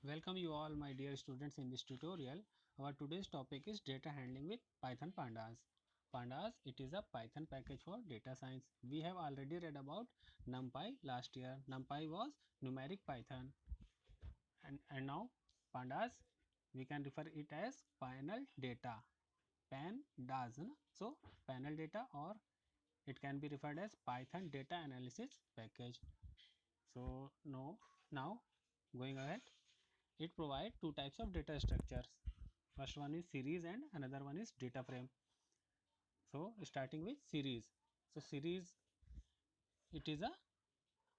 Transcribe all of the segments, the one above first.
Welcome you all my dear students in this tutorial. Our today's topic is data handling with Python Pandas. Pandas, it is a Python package for data science. We have already read about NumPy last year. NumPy was numeric Python and now Pandas, we can refer it as panel data. Pandas. Na? So panel data, or it can be referred as Python data analysis package. So no, now going ahead, it provides two types of data structures. First one is series and another one is data frame. So starting with series. So series, it is a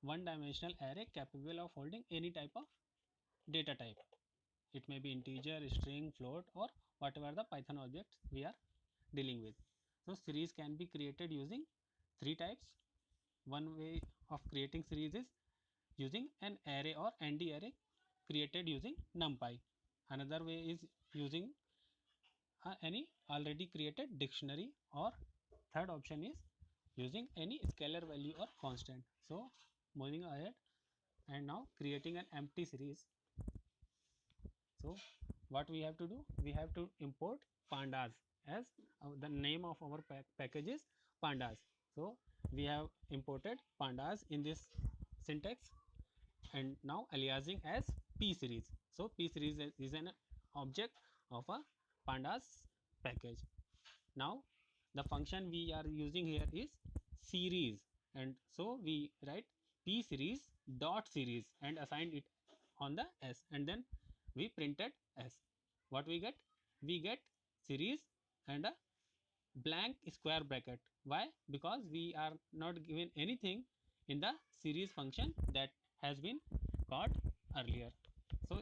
one dimensional array capable of holding any type of data type. It may be integer, string, float, or whatever the Python objects we are dealing with. So series can be created using three types. One way of creating series is using an array or ND array created using NumPy. Another way is using any already created dictionary, or third option is using any scalar value or constant. So moving ahead and now creating an empty series. So what we have to do, we have to import pandas, as the name of our package is pandas. So we have imported pandas in this syntax and now aliasing as p series. So p series is an object of a pandas package. Now the function we are using here is series, and so we write p series dot series and assign it on the s, and then we printed s. What we get? We get series and a blank square bracket. Why? Because we are not given anything in the series function that has been called earlier. So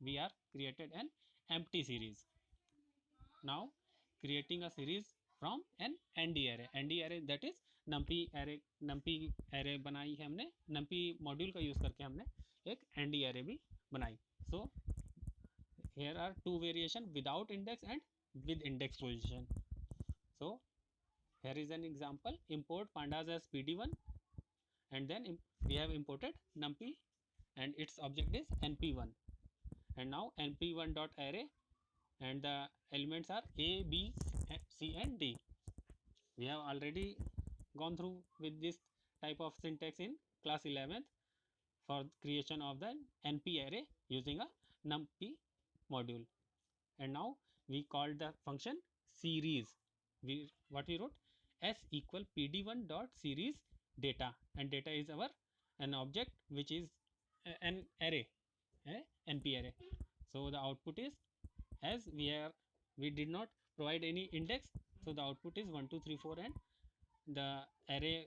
we are created an empty series. Now creating a series from an ND array. ND array, that is numpy array. numpy array बनाई है हमने, numpy module का use करके हमने एक ND array भी बनाई. So here are two variation, without index and with index position. So here is an example: import pandas as pd1, and then we have imported numpy and its object is np1, and now np1 dot array, and the elements are a, b, c and d. We have already gone through with this type of syntax in class 11th for creation of the np array using a numpy module. And now we called the function series. What we wrote, s equal pd1 dot series data, and data is our an object which is an array, np array. So the output is, as we did not provide any index, so the output is 1 2 3 4, and the array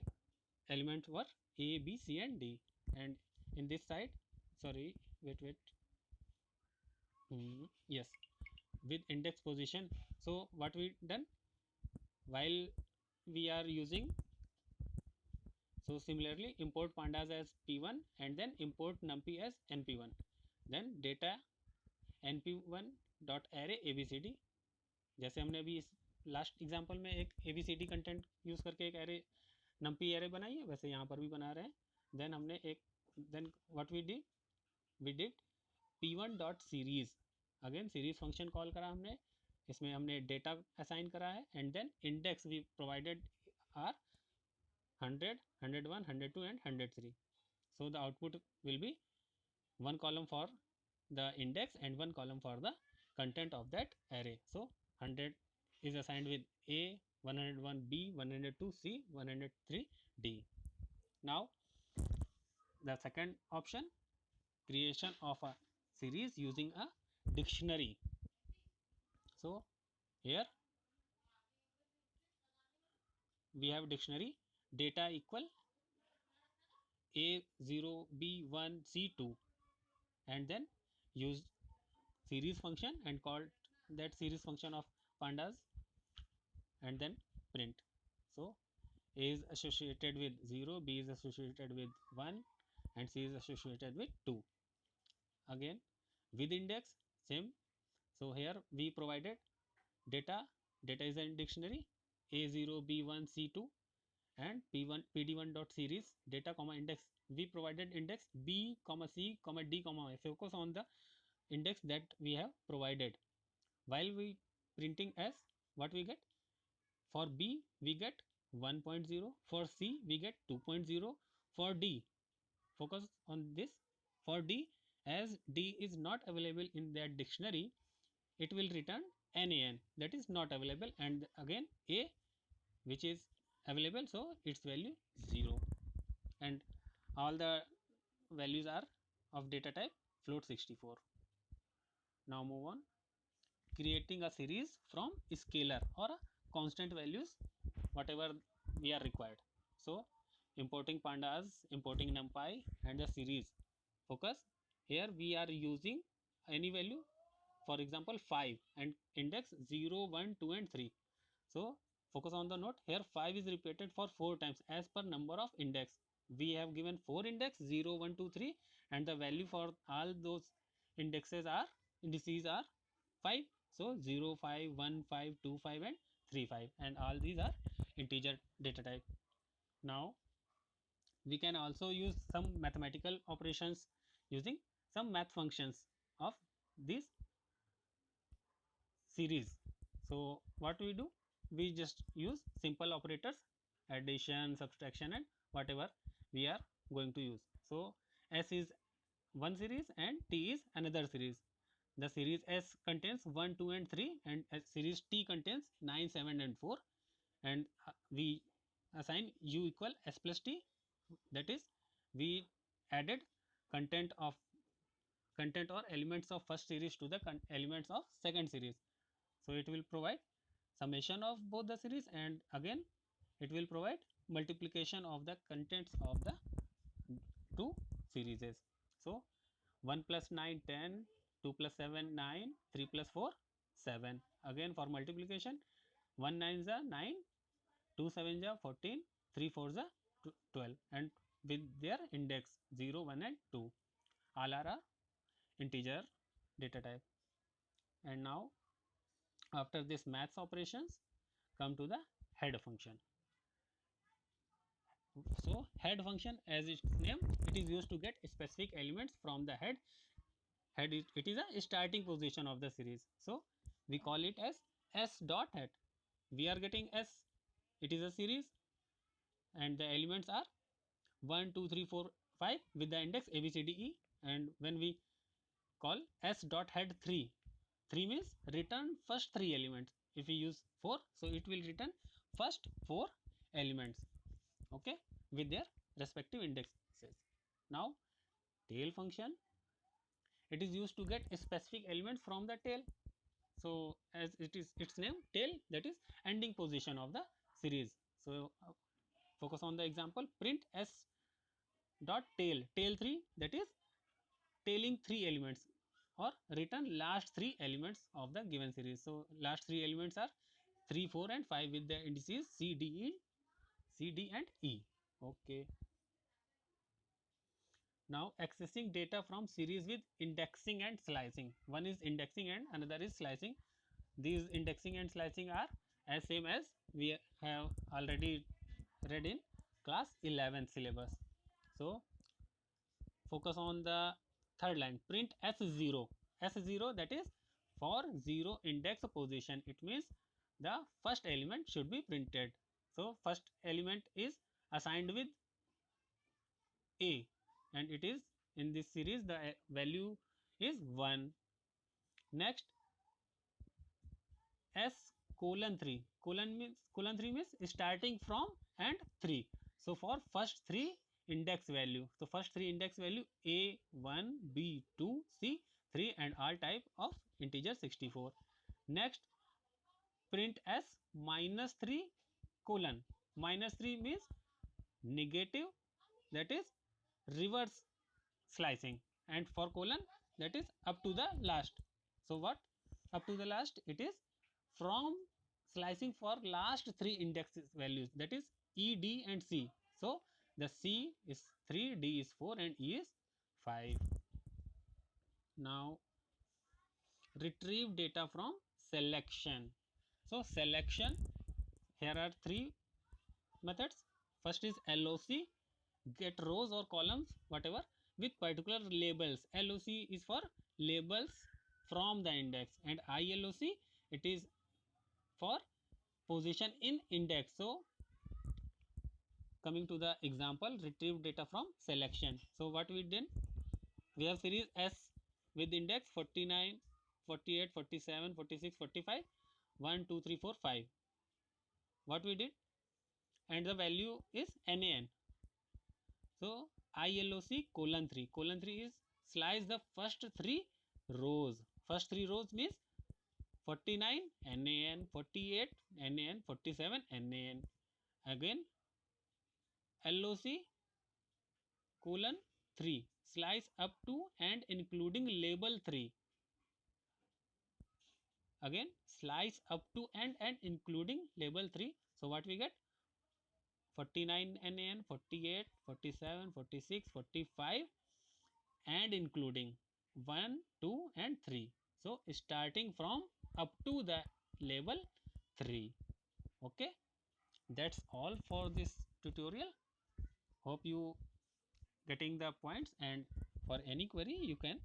elements were a, b, c and d. And in this side, sorry, wait, yes, with index position. So what we done, while we are using, so similarly import pandas as p1 and then import numpy as np1, then data np1 dot array abcd. जैसे हमने अभी इस last example में एक abcd content use करके एक array numpy array बनाई है, वैसे यहाँ पर भी बना रहे हैं. देन हमने एक, then what we did p1 dot series, again series function call करा हमने. इसमें हमने डेटा असाइन करा है, and then index we provided are 100 101 102 and 103. So the output will be one column for the index and one column for the content of that array. So 100 is assigned with a, 101 b, 102 c, 103 d. Now the second option, creation of a series using a dictionary. So here we have dictionary data equal a0 b1 c2, and then use series function and called that series function of pandas, and then print. So a is associated with 0, b is associated with 1, and c is associated with 2. Again with index, same. So here we provided data, data is in dictionary a0 b1 c2, and p1 pd1 dot series data comma index. We provided index b comma c comma d comma. Focus on the index that we have provided. While we printing S, what we get? For B we get 1.0, for C we get 2.0, for D, focus on this, for D, as D is not available in that dictionary, it will return NaN, that is not available, and again A which is available, so its value 0, and all the values are of data type float 64. Now move on, creating a series from scalar or a constant values, whatever we are required. So importing pandas, importing numpy and the series. Focus, here we are using any value, for example 5 and index 0 1 2 and 3. So focus on the note, here 5 is repeated for 4 times as per number of index. We have given 4 index 0 1 2 3, and the value for all those indexes are indices are 5. So 0 5 1 5 2 5 and 3 5, and all these are integer data type. Now we can also use some mathematical operations using some math functions of this series. So what we do, we just use simple operators, addition, subtraction and whatever we are going to use. So S is one series and T is another series. The series S contains 1 2 and 3, and series T contains 9 7 and 4, and we assign U equal S plus T, that is we added content of content or elements of first series to the elements of second series. So it will provide summation of both the series, and again it will provide multiplication of the contents of the two series. So 1 plus 9 10, 2 plus 7 9, 3 plus 4 7. Again for multiplication, 1 9 is 9, 2 7 is 14, 3 4 is 12, and with their index 0 1 and 2, all are a integer data type. And now after this maths operations, come to the head function. So head function, as its name, it is used to get specific elements from the head. It is a starting position of the series, so we call it as S dot head. We are getting S, it is a series, and the elements are 1 2 3 4 5 with the index A B C D E. And when we call S dot head 3, 3 means return first 3 elements. If we use 4, so it will return first 4 elements, okay, with their respective indexes. Now tail function, it is used to get a specific element from the tail. So as it is its name, tail, that is ending position of the series. So focus on the example, print S dot tail, tail 3, that is tailing 3 elements, or return last 3 elements of the given series. So last 3 elements are 3 4 and 5 with the indices C D E, C D and E. Okay. Now accessing data from series with indexing and slicing. One is indexing and another is slicing. These indexing and slicing are as same as we have already read in class 11 syllabus. So focus on the third line, print S0. S0, that is for 0 index position, it means the first element should be printed. So first element is assigned with A, and it is in this series the value is 1. Next S colon 3, colon 3 means starting from and 3. So for first 3 index value, so first 3 index value A1 B2 C3 and all type of integer 64. Next print S minus 3 colon, minus 3 means negative, that is reverse slicing, and for colon, that is up to the last. So what up to the last, it is from slicing for last 3 index values, that is E D and C. So the C is 3, D is 4 and E is 5. Now retrieve data from selection. So selection, here are 3 methods. First is LOC, get rows or columns whatever with particular labels. LOC is for labels from the index, and ILOC, it is for position in index. So coming to the example, retrieve data from selection. So what we did, we have series S with index 49, 48, 47, 46, 45, 1 2 3 4 5. What we did, and the value is NaN. So ILOC colon 3 is slice the first three rows. First three rows means 49 NaN, 48 NaN, 47 NaN. Again LOC colon 3 slice up to and including label 3. Again slice up to and including label 3. So what we get, 49 NaN, 48, 47, 46, 45 and including 1, 2 and 3. So starting from up to the label 3. Okay, that's all for this tutorial. Hope you getting the points, and for any query you can